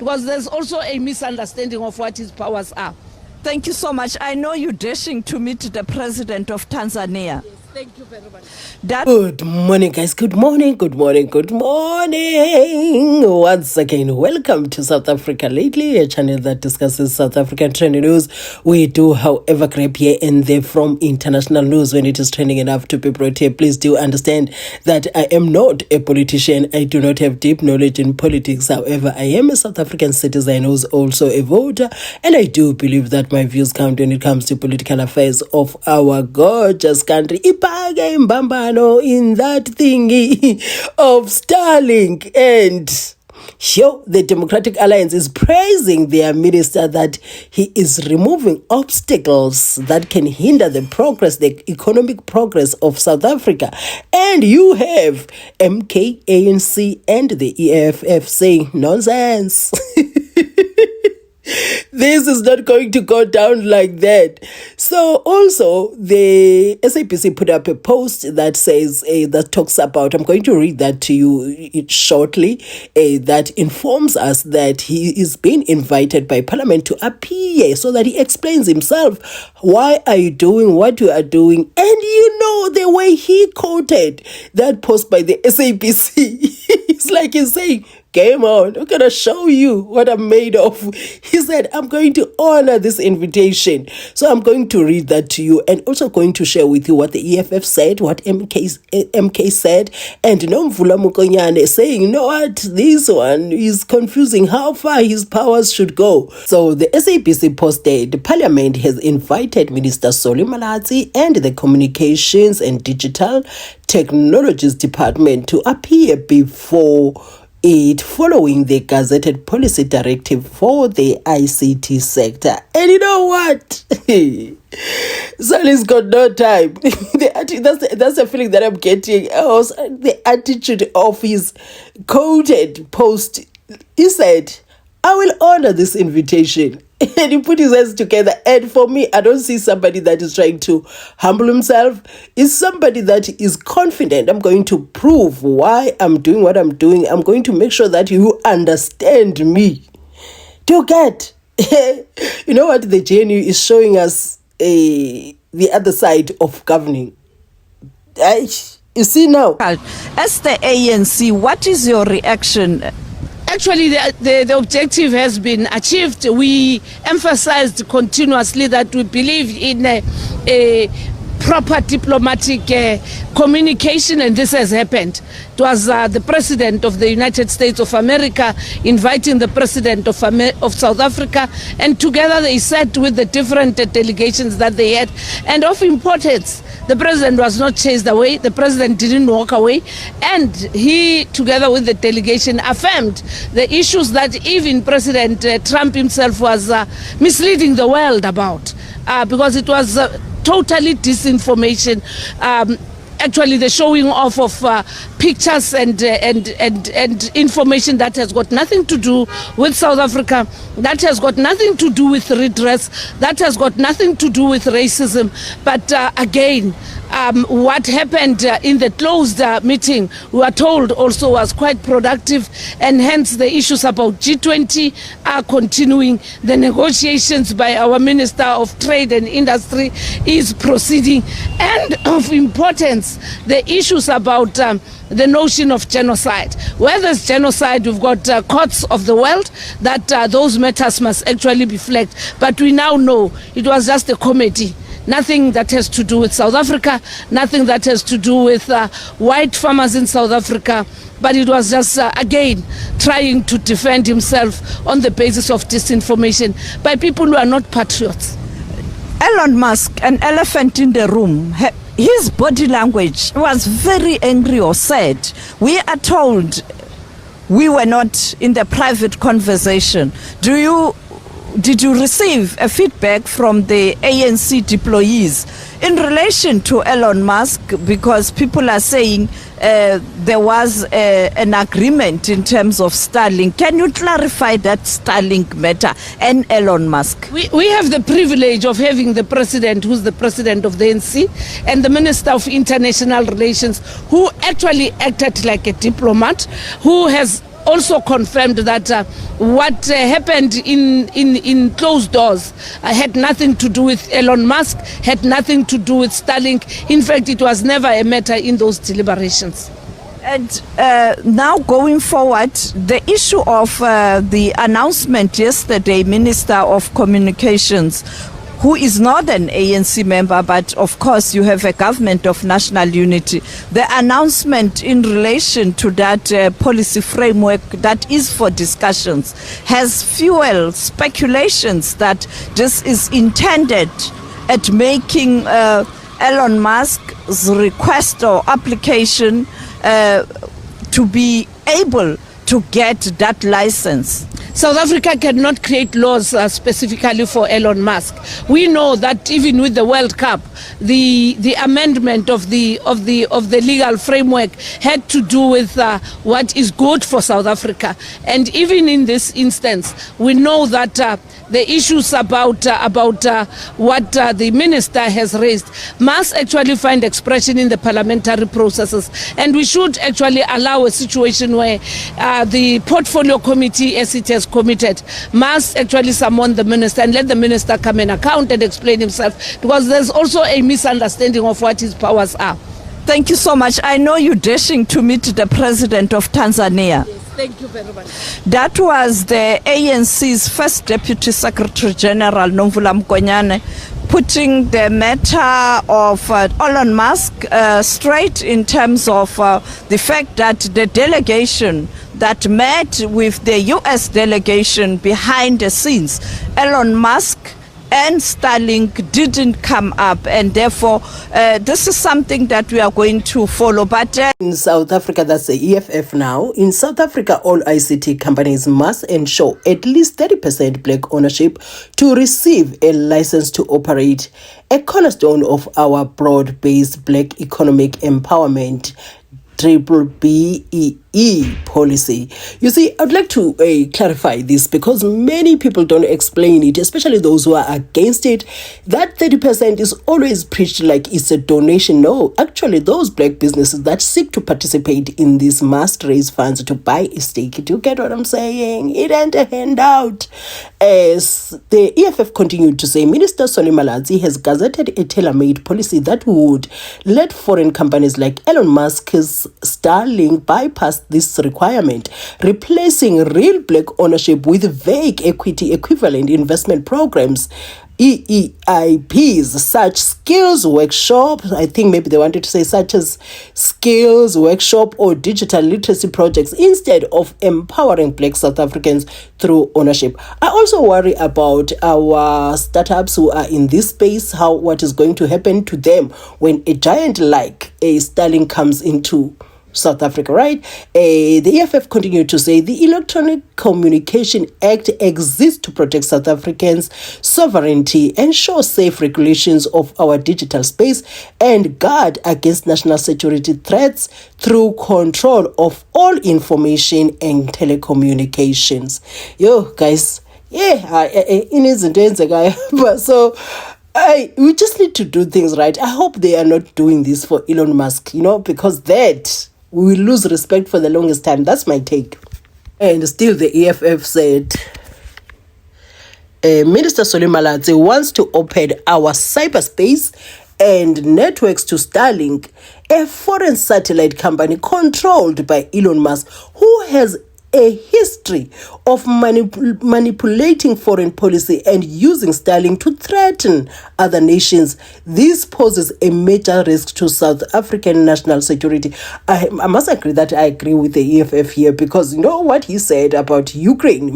because there's also a misunderstanding of what his powers are. Thank you so much. I know you're dashing to meet the president of Tanzania. Yes, thank you very much. Good morning, guys. Good morning. Once again, welcome to South Africa Lately, a channel that discusses South African trending news. We do, however, grab here and there from international news when it is trending enough to be brought here. Please do understand that I am not a politician. I do not have deep knowledge in politics. However, I am a South African citizen who's also a voter, and I do believe that my views count when it comes to political affairs of our gorgeous country. Ipage mbambano in that thingy of Starlink, and the Democratic Alliance is praising their minister that he is removing obstacles that can hinder the economic progress of South Africa. And you have MKENZIE and the EFF saying nonsense. This is not going to go down like that. So also the SAPC put up a post that says, that talks about, I'm going to read that to you shortly, that informs us that he is being invited by Parliament to appear so that he explains himself. Why are you doing what you are doing? And you know the way he quoted that post by the SAPC. It's like he's saying, game on, I'm going to show you what I'm made of. He said, I'm going to honor this invitation. So I'm going to read that to you and also going to share with you what the EFF said, what MK said, and Nomvula Mokonyane saying, you know what, this one is confusing how far his powers should go. So the SAPC posted, the Parliament has invited Minister Malatsi and the Communications and Digital Technologies Department to appear before it following the Gazette policy directive for the ICT sector. And you know what? Sally's got no time. That's the feeling that I'm getting. The attitude of his quoted post. He said, I will honor this invitation. And he put his hands together. And for me, I don't see somebody that is trying to humble himself. It's somebody that is confident. I'm going to prove why I'm doing what I'm doing. I'm going to make sure that you understand me. Do you get? You know what? The GNU is showing us the other side of governing. You see now? As the ANC, what is your reaction? Actually, the objective has been achieved. We emphasized continuously that we believe in a proper diplomatic communication, and this has happened. It was the President of the United States of America inviting the President of South Africa, and together they sat with the different delegations that they had. And of importance, the President was not chased away, the President didn't walk away, and he, together with the delegation, affirmed the issues that even President Trump himself was misleading the world about, because it was totally disinformation. Actually, the showing off of pictures and information that has got nothing to do with South Africa, that has got nothing to do with redress, that has got nothing to do with racism. But again, what happened in the closed meeting, we were told also was quite productive, and hence the issues about G20 are continuing. The negotiations by our Minister of Trade and Industry is proceeding, and of importance, the issues about the notion of genocide. Where there's genocide, we've got courts of the world that those matters must actually be flagged. But we now know it was just a comedy. Nothing that has to do with South Africa, nothing that has to do with white farmers in South Africa, but it was just, again, trying to defend himself on the basis of disinformation by people who are not patriots. Elon Musk, an elephant in the room, his body language was very angry or sad. We are told we were not in the private conversation. Did you receive a feedback from the ANC deployees in relation to Elon Musk, because people are saying there was an agreement in terms of Starlink. Can you clarify that Starlink matter and Elon Musk? We have the privilege of having the president, who's the president of the NC, and the Minister of International Relations, who actually acted like a diplomat, who has also confirmed that what happened in closed doors had nothing to do with Elon Musk, had nothing to do with Starlink. In fact, it was never a matter in those deliberations. And now going forward, the issue of the announcement yesterday, Minister of Communications, who is not an ANC member, but of course you have a government of national unity. The announcement in relation to that policy framework that is for discussions has fueled speculations that this is intended at making Elon Musk's request or application to be able to get that license. South Africa cannot create laws specifically for Elon Musk. We know that even with the World Cup, the amendment of the legal framework had to do with what is good for South Africa. And even in this instance, we know that the issues about what the minister has raised must actually find expression in the parliamentary processes. And we should actually allow a situation where the portfolio committee, as it has committed, must actually summon the minister and let the minister come and account and explain himself, because there's also a misunderstanding of what his powers are. Thank you so much. I know you're dashing to meet the president of Tanzania. Yes, thank you very much. That was the ANC's first Deputy Secretary General, Nomvula Mokonyane, putting the matter of Elon Musk straight in terms of the fact that the delegation that met with the US delegation behind the scenes, Elon Musk and Starlink didn't come up, and therefore this is something that we are going to follow. But in South Africa, that's the EFF now. In South Africa, all ICT companies must ensure at least 30% black ownership to receive a license to operate, a cornerstone of our broad-based black economic empowerment BELA policy. You see, I'd like to clarify this, because many people don't explain it, especially those who are against it. That 30% is always preached like it's a donation. No, actually, those black businesses that seek to participate in this must raise funds to buy a stake. Do you get what I'm saying? It ain't a handout. As the EFF continued to say, Minister Malatsi has gazetted a tailor-made policy that would let foreign companies like Elon Musk's Starlink bypass this requirement, replacing real black ownership with vague equity equivalent investment programs, EEIPs, such skills workshops. I think maybe they wanted to say such as skills workshop or digital literacy projects, instead of empowering black South Africans through ownership. I also worry about our startups who are in this space, what is going to happen to them when a giant like a Starlink comes into South Africa, right? The EFF continued to say the Electronic Communication Act exists to protect South Africans' sovereignty, ensure safe regulations of our digital space, and guard against national security threats through control of all information and telecommunications. Yo, guys, so we just need to do things right. I hope they are not doing this for Elon Musk, because that we will lose respect for the longest time. That's my take. And still the EFF said, Minister Malatsi wants to open our cyberspace and networks to Starlink, a foreign satellite company controlled by Elon Musk, who has a history of manipulating foreign policy and using Starlink to threaten other nations. This poses a major risk to South African national security. I must agree that I agree with the EFF here, because you know what he said about Ukraine.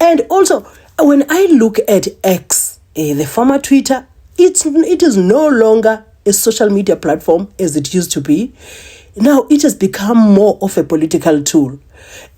And also, when I look at X, the former Twitter, it is no longer a social media platform as it used to be. Now it has become more of a political tool.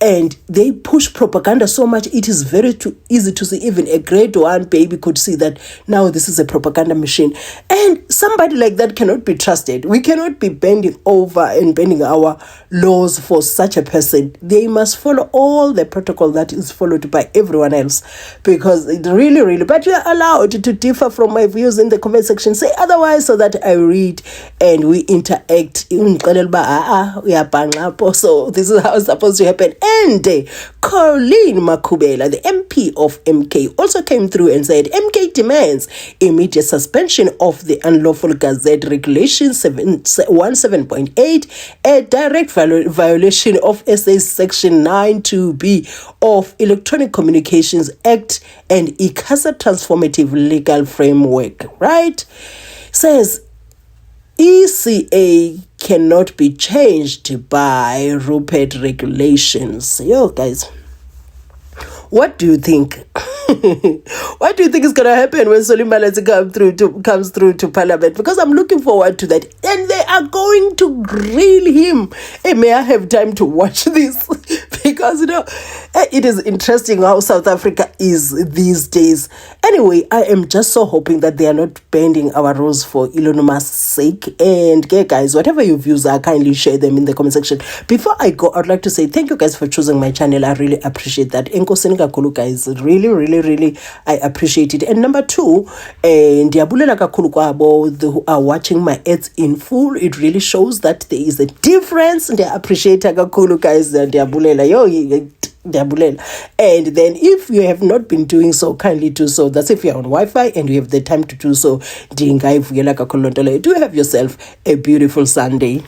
And they push propaganda so much, it is very easy to see. Even a grade 1 baby could see that now this is a propaganda machine. And somebody like that cannot be trusted. We cannot be bending over and bending our laws for such a person. They must follow all the protocol that is followed by everyone else. Because it really, but you are allowed to differ from my views in the comment section. Say otherwise so that I read and we interact. So this is how it's supposed to happen. And Colleen Makubela, the MP of MK, also came through and said MK demands immediate suspension of the unlawful Gazette Regulation 17.8, a direct violation of SA Section 92B of Electronic Communications Act and ICASA Transformative Legal Framework. Right? Says ECA cannot be changed by Rupert regulations. Yo, guys, what do you think? What do you think is going to happen when Malatsi comes through to Parliament? Because I'm looking forward to that. And they are going to grill him. Hey, may I have time to watch this? Because, it is interesting how South Africa is these days. Anyway, I am just so hoping that they are not bending our rules for Elon Musk's sake. And, guys, whatever your views are, kindly share them in the comment section. Before I go, I'd like to say thank you guys for choosing my channel. I really appreciate that. Enkosini kakhulu, guys. Really, I appreciate it. And number 2, ndiyabulela kakhulu kwabo who are watching my ads in full. It really shows that there is a difference. And I appreciate kakhulu, guys. Ndiyabulela. And then if you have not been doing so, kindly do so. That's if you're on Wi-Fi and you have the time to do so. Do have yourself a beautiful Sunday.